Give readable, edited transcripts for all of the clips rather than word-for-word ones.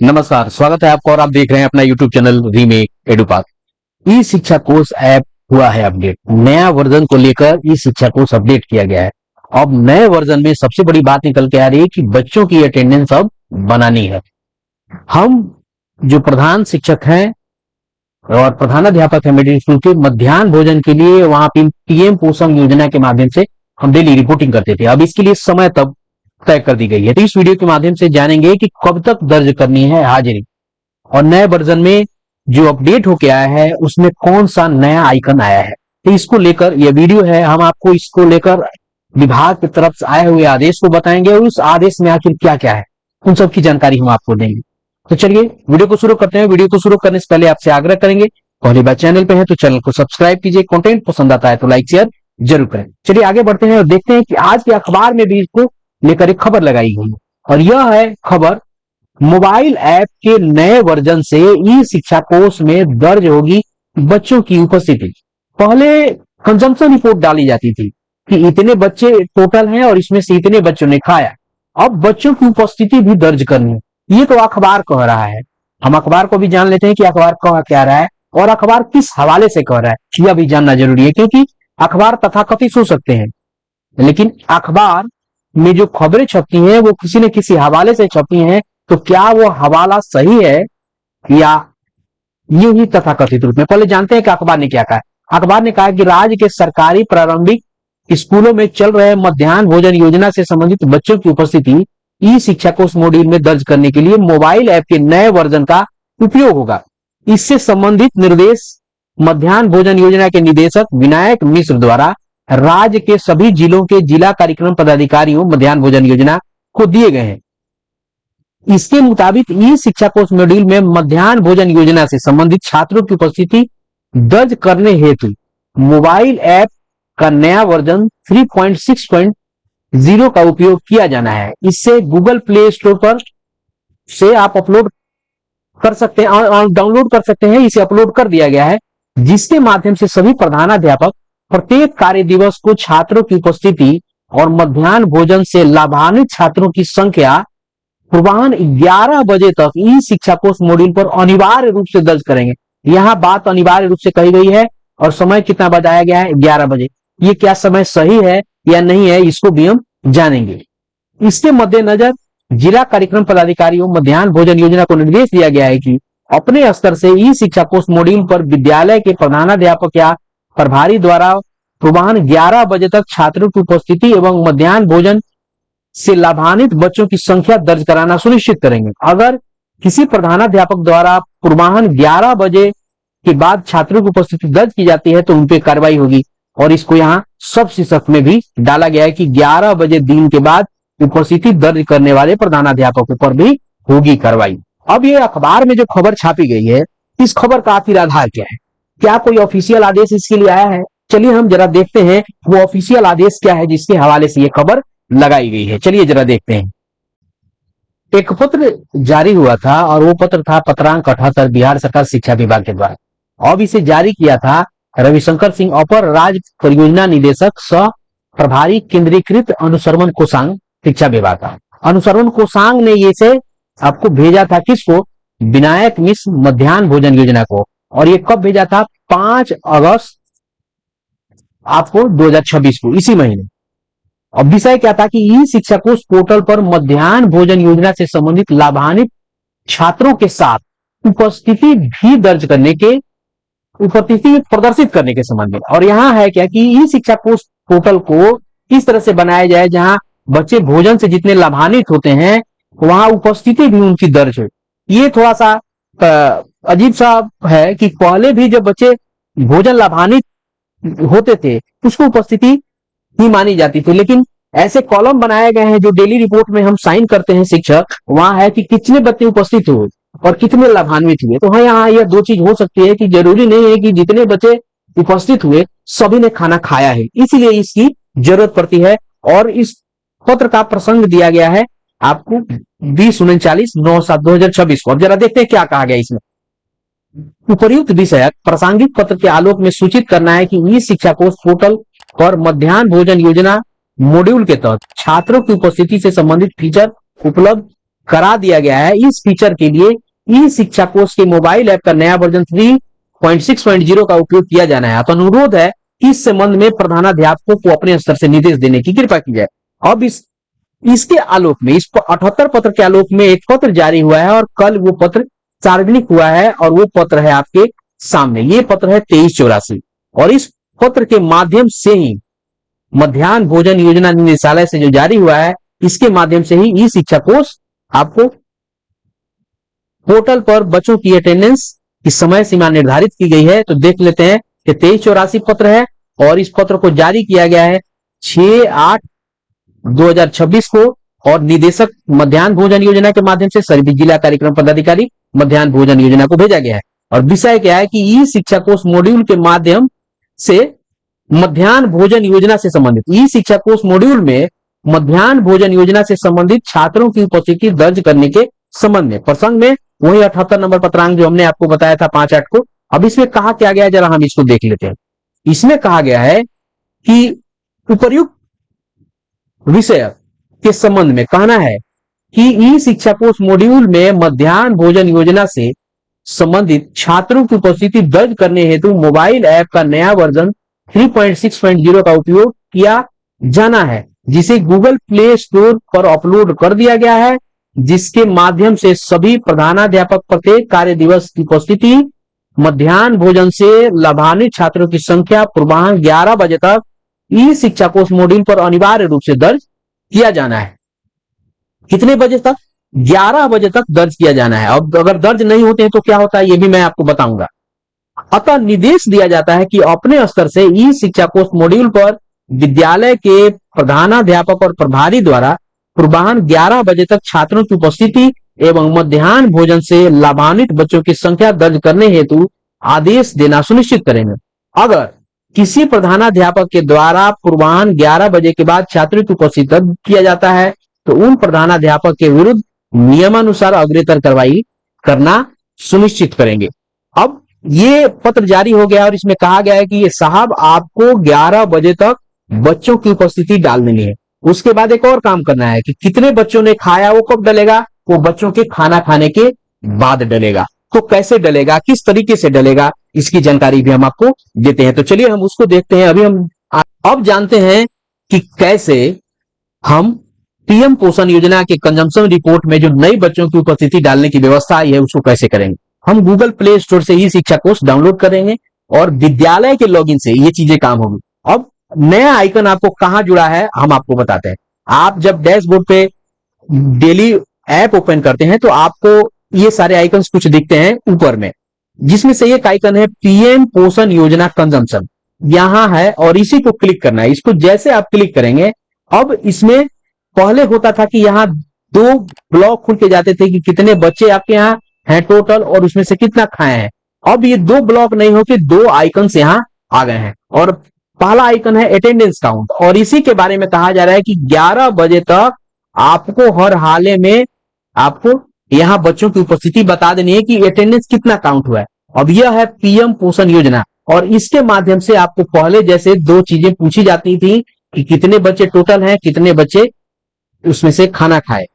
नमस्कार, स्वागत है आपका और आप देख रहे हैं अपना YouTube चैनल रीमेक एडुपाथ। ई शिक्षा कोर्स ऐप हुआ है अपडेट। नया वर्जन को लेकर ई शिक्षा कोर्स अपडेट किया गया है। अब नए वर्जन में सबसे बड़ी बात निकल के आ रही है कि बच्चों की अटेंडेंस अब बनानी है। हम जो प्रधान शिक्षक हैं और प्रधानाध्यापक है मिडिल स्कूल के, मध्याह्न भोजन के लिए वहां पीएम पोषण योजना के माध्यम से हम डेली रिपोर्टिंग करते थे। अब इसके लिए समय तब तय कर दी गई है। तो इस वीडियो के माध्यम से जानेंगे कि कब तक दर्ज करनी है हाजिरी और नए वर्जन में जो अपडेट होके आया है उसमें कौन सा नया आइकन आया है। तो इसको लेकर यह वीडियो है। हम आपको इसको लेकर विभाग की तरफ से आए हुए आदेश को बताएंगे और उस आदेश में आखिर क्या क्या है उन सब की जानकारी हम आपको देंगे। तो चलिए वीडियो को शुरू करते हैं। वीडियो को शुरू करने से पहले आपसे आग्रह करेंगे, पहली बार चैनल पे है तो चैनल को सब्सक्राइब कीजिए, कंटेंट पसंद आता है तो लाइक शेयर जरूर करें। चलिए आगे बढ़ते हैं और देखते हैं कि आज के अखबार में भी इसको लेकर एक खबर लगाई गई है और यह है खबर, मोबाइल ऐप के नए वर्जन से ई शिक्षा कोर्स में दर्ज होगी बच्चों की उपस्थिति। पहले कंजम्पशन रिपोर्ट डाली जाती थी कि इतने बच्चे टोटल हैं और इसमें से इतने बच्चों ने खाया। अब बच्चों की उपस्थिति भी दर्ज करनी है, ये तो अखबार कह रहा है। हम अखबार को भी जान लेते हैं कि अखबार कह क्या रहा है और अखबार किस हवाले से कह रहा है, यह भी जानना जरूरी है, क्योंकि अखबार तथाकथित हो सकते हैं लेकिन अखबार में जो खबरें छपती हैं वो किसी न किसी हवाले से छपती हैं। तो क्या वो हवाला सही है या यूं ही तथाकथित रूप में। पहले जानते हैं कि अखबार ने क्या कहा। अखबार ने कहा कि राज्य के सरकारी प्रारंभिक स्कूलों में चल रहे मध्याह्न भोजन योजना से संबंधित बच्चों की उपस्थिति ई शिक्षा कोर्स मॉड्यूल में दर्ज करने के लिए मोबाइल ऐप के नए वर्जन का उपयोग होगा। इससे संबंधित निर्देश मध्याह्न भोजन योजना के निदेशक विनायक मिश्र द्वारा राज्य के सभी जिलों के जिला कार्यक्रम पदाधिकारियों मध्याह्न भोजन योजना को दिए गए हैं। इसके मुताबिक ई शिक्षा कोर्स मॉड्यूल में मध्याह्न भोजन योजना से संबंधित छात्रों की उपस्थिति दर्ज करने हेतु मोबाइल ऐप का नया वर्जन 3.6.0 का उपयोग किया जाना है। इससे गूगल प्ले स्टोर पर से आप अपलोड कर सकते हैं, डाउनलोड कर सकते हैं। इसे अपलोड कर दिया गया है, जिसके माध्यम से सभी प्रधानाध्यापक प्रत्येक कार्य दिवस को छात्रों की उपस्थिति और मध्याह्न भोजन से लाभान्वित छात्रों की संख्या पूर्वाह्न 11 बजे तक ई शिक्षा कोर्स मॉड्यूल पर अनिवार्य रूप से दर्ज करेंगे। यहां बात अनिवार्य रूप से कही गई है और समय कितना बताया गया है, 11 बजे। ये क्या समय सही है या नहीं है, इसको भी हम जानेंगे। इसके मद्देनजर जिला कार्यक्रम पदाधिकारियों मध्याह्न भोजन योजना को निर्देश दिया गया है कि अपने स्तर से ई शिक्षा कोर्स मॉड्यूल पर विद्यालय के प्रधानाध्यापक या प्रभारी द्वारा पूर्वाह्न 11 बजे तक छात्रों की उपस्थिति एवं मध्याह्न भोजन से लाभान्वित बच्चों की संख्या दर्ज कराना सुनिश्चित करेंगे। अगर किसी प्रधानाध्यापक द्वारा पूर्वाह्न 11 बजे के बाद छात्रों की उपस्थिति दर्ज की जाती है तो उन पर कार्रवाई होगी और इसको यहाँ सब शीर्षक में भी डाला गया है कि 11 बजे दिन के बाद उपस्थिति दर्ज करने वाले प्रधानाध्यापकों पर भी होगी कार्रवाई। अब ये अखबार में जो खबर छापी गई है, इस खबर का आखिर आधार क्या है, क्या कोई ऑफिशियल आदेश इसके लिए आया है? चलिए हम जरा देखते हैं वो ऑफिशियल आदेश क्या है जिसके हवाले से ये खबर लगाई गई है। चलिए जरा देखते हैं। एक पत्र जारी हुआ था और वो पत्र था पत्रांक 78 बिहार सरकार शिक्षा विभाग के द्वारा। अब इसे जारी किया था रविशंकर सिंह, अपर राज्य परियोजना निदेशक सह प्रभारी केंद्रीकृत अनुश्रवण कोषांग शिक्षा विभाग का। अनुश्रवण कोषांग ने ये से आपको भेजा था, किसको? विनायक मिश्र मध्याह्न भोजन योजना को। और ये कब भेजा था? 5 अगस्त आपको 2026 को, इसी महीने। अब विषय क्या था कि ई शिक्षा कोर्स पोर्टल पर मध्याह्न भोजन योजना से संबंधित लाभान्वित छात्रों के साथ उपस्थिति भी दर्ज करने के, उपस्थिति प्रदर्शित करने के संबंध में। और यहाँ है क्या कि ई शिक्षा कोर्स पोर्टल को इस तरह से बनाया जाए जहां बच्चे भोजन से जितने लाभान्वित होते हैं वहां उपस्थिति भी उनकी दर्ज हो। ये थोड़ा सा अजीब सा है कि पहले भी जब बच्चे भोजन लाभान्वित होते थे उसको उपस्थिति ही मानी जाती थी, लेकिन ऐसे कॉलम बनाए गए हैं जो डेली रिपोर्ट में हम साइन करते हैं शिक्षक, वहां है कि कितने बच्चे उपस्थित हुए और कितने लाभान्वित हुए। तो हाँ, यहाँ यह दो चीज हो सकती है कि जरूरी नहीं है कि जितने बच्चे उपस्थित हुए सभी ने खाना खाया है, इसीलिए इसकी जरूरत पड़ती है। और इस पत्र का प्रसंग दिया गया है आपको 20/39/9/2026 को। अब जरा देखते हैं क्या कहा गया इसमें। उपर्युक्त विषय प्रासंगिक पत्र के आलोक में सूचित करना है कि ई शिक्षा कोर्स पोर्टल पर मध्याह्न भोजन योजना मॉड्यूल के तहत छात्रों की उपस्थिति से संबंधित फीचर उपलब्ध करा दिया गया है। इस फीचर के लिए ई शिक्षा कोष के मोबाइल ऐप का नया वर्जन 3.6.0 का उपयोग किया जाना है। तो अनुरोध है कि इस संबंध में प्रधानाध्यापकों को अपने स्तर से निर्देश देने की कृपा की जाए। अब इसके आलोक में, इस 78 पत्र के आलोक में एक पत्र जारी हुआ है और कल वो पत्र सार्वजनिक हुआ है और वो पत्र है आपके सामने। ये पत्र है 2384 और इस पत्र के माध्यम से ही मध्याह्न भोजन योजना निदेशालय से जो जारी हुआ है, इसके माध्यम से ही ई शिक्षा कोष आपको पोर्टल पर बच्चों की अटेंडेंस की समय सीमा निर्धारित की गई है। तो देख लेते हैं कि 2384 पत्र है और इस पत्र को जारी किया गया है 6/8/2026 को और निदेशक मध्याह्न भोजन योजना के माध्यम से सभी जिला कार्यक्रम पदाधिकारी मध्याह्न भोजन योजना को भेजा गया है। और विषय क्या है कि ई शिक्षा कोष मॉड्यूल के माध्यम से मध्याह्न भोजन योजना से संबंधित, ई शिक्षा कोष मॉड्यूल में मध्याह्न भोजन योजना से संबंधित छात्रों की उपस्थिति दर्ज करने के संबंध में प्रसंग में वही 78 नंबर पत्रांक जो हमने आपको बताया था 5/8 को। अब इसमें कहा क्या गया है, जरा हम इसको देख लेते हैं। इसमें कहा गया है कि उपर्युक्त विषय के संबंध में कहना है कि ई शिक्षा कोष मॉड्यूल में मध्याह्न भोजन योजना से संबंधित छात्रों की उपस्थिति दर्ज करने हेतु मोबाइल ऐप का नया वर्जन 3.6.0 का उपयोग किया जाना है, जिसे गूगल प्ले स्टोर पर अपलोड कर दिया गया है, जिसके माध्यम से सभी प्रधानाध्यापक प्रत्येक कार्य दिवस की उपस्थिति मध्याह्न भोजन से लाभान्वित छात्रों की संख्या पूर्वाह्न 11 बजे तक ई शिक्षा कोष मॉड्यूल पर अनिवार्य रूप से दर्ज किया जाना है। कितने बजे तक? 11 बजे तक दर्ज किया जाना है। अब अगर दर्ज नहीं होते हैं तो क्या होता है, ये भी मैं आपको बताऊंगा। अतः निर्देश दिया जाता है कि अपने स्तर से ई शिक्षा कोष मॉड्यूल पर विद्यालय के प्रधानाध्यापक और प्रभारी द्वारा पूर्वाह्न 11 बजे तक छात्रों की उपस्थिति एवं मध्याह्न भोजन से लाभान्वित बच्चों की संख्या दर्ज करने हेतु आदेश देना सुनिश्चित करेंगे। अगर किसी प्रधानाध्यापक के द्वारा पूर्वाह्न 11 बजे के बाद छात्रों की उपस्थिति दर्ज किया जाता है तो उन प्रधानाध्यापक के विरुद्ध नियमानुसार अग्रेतर कार्रवाई करना सुनिश्चित करेंगे। अब ये पत्र जारी हो गया और इसमें कहा गया है कि ये साहब आपको 11 बजे तक बच्चों की उपस्थिति डाल देनी है। उसके बाद एक और काम करना है कि कितने बच्चों ने खाया वो कब डलेगा, वो बच्चों के खाना खाने के बाद डलेगा। तो कैसे डलेगा, किस तरीके से डलेगा, इसकी जानकारी भी हम आपको देते हैं। तो चलिए हम उसको देखते हैं। अभी हम अब जानते हैं कि कैसे हम पीएम पोषण योजना के कंजम्पशन रिपोर्ट में जो नई बच्चों की उपस्थिति डालने की व्यवस्था आई है उसको कैसे करेंगे। हम गूगल प्ले स्टोर से ई शिक्षा कोष डाउनलोड करेंगे और विद्यालय के लॉगिन से ये चीजें काम होगी। अब नया आइकन आपको कहां जुड़ा है हम आपको बताते हैं। आप जब डैशबोर्ड पे डेली ऐप ओपन करते हैं तो आपको ये सारे आइकन्स कुछ दिखते हैं ऊपर में, जिसमें से एक आइकन है पीएम पोषण योजना कंजम्पशन, यहां है और इसी को क्लिक करना है। इसको जैसे आप क्लिक करेंगे, अब इसमें पहले होता था कि यहाँ 2 ब्लॉक खुल के जाते थे कि कितने बच्चे आपके यहाँ हैं टोटल और उसमें से कितना खाए हैं। अब ये 2 ब्लॉक नहीं होके 2 आइकन्स यहाँ आ गए हैं और पहला आइकन है अटेंडेंस काउंट और इसी के बारे में कहा जा रहा है कि 11 बजे तक आपको हर हाले में आपको यहाँ बच्चों की उपस्थिति बता देनी है कि अटेंडेंस कितना काउंट हुआ है। अब यह है पीएम पोषण योजना और इसके माध्यम से आपको पहले जैसे 2 चीजें पूछी जाती थी कि कितने बच्चे टोटल हैं, कितने बच्चे उसमें से खाना खाए।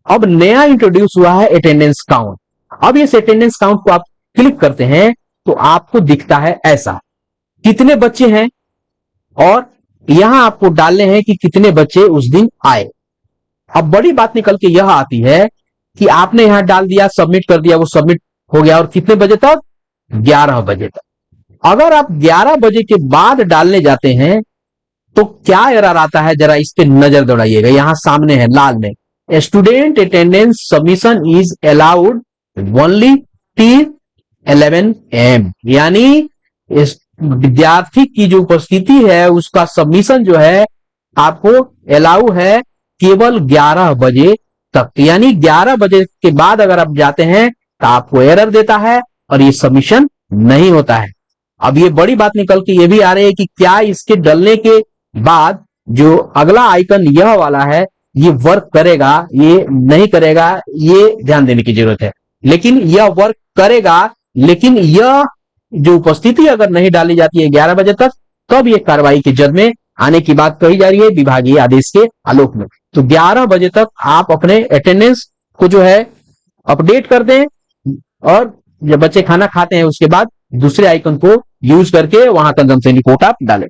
अब नया इंट्रोड्यूस हुआ है अटेंडेंस काउंट। अब इस अटेंडेंस काउंट को आप क्लिक करते हैं तो आपको दिखता है ऐसा, कितने बच्चे हैं और यहां आपको डालने हैं कि कितने बच्चे उस दिन आए। अब बड़ी बात निकल के यह आती है कि आपने यहां डाल दिया, सबमिट कर दिया, वो सबमिट हो गया और कितने बजे तक? 11 बजे तक। अगर आप 11 बजे के बाद डालने जाते हैं तो क्या एरर आता है, जरा इस पे नजर दौड़ाइएगा। यहां सामने है लाल में, student attendance submission is allowed only till 11 AM, यानी विद्यार्थी की जो उपस्थिति है उसका सबमिशन जो है आपको अलाउ है केवल 11 बजे तक। यानी 11 बजे के बाद अगर आप जाते हैं तो आपको एरर देता है और ये सबमिशन नहीं होता है। अब ये बड़ी बात निकल के ये भी आ रही है कि क्या इसके डलने के बाद जो अगला आइकन यह वाला है ये वर्क करेगा, ये नहीं करेगा, ये ध्यान देने की जरूरत है। लेकिन यह वर्क करेगा, लेकिन यह जो उपस्थिति अगर नहीं डाली जाती है 11 बजे तक तब ये कार्रवाई की जद में आने की बात कही जा रही है विभागीय आदेश के आलोक में। तो 11 बजे तक आप अपने अटेंडेंस को जो है अपडेट कर दें, और जब बच्चे खाना खाते हैं उसके बाद दूसरे आइकन को यूज करके वहां कंजम्पशन रिपोर्ट आप डालें।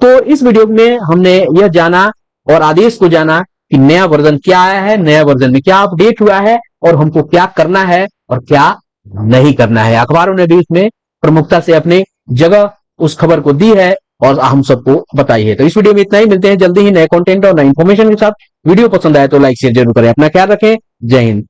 तो इस वीडियो में हमने यह जाना और आदेश को जाना कि नया वर्जन क्या आया है, नया वर्जन में क्या अपडेट हुआ है, और हमको क्या करना है और क्या नहीं करना है। अखबारों ने भी उसमें प्रमुखता से अपनी जगह उस खबर को दी है और हम सबको बताई है। तो इस वीडियो में इतना ही, मिलते हैं जल्दी ही नए कंटेंट और नए इंफॉर्मेशन के साथ। वीडियो पसंद आए तो लाइक शेयर जरूर करें। अपना ख्याल रखें। जय हिंद।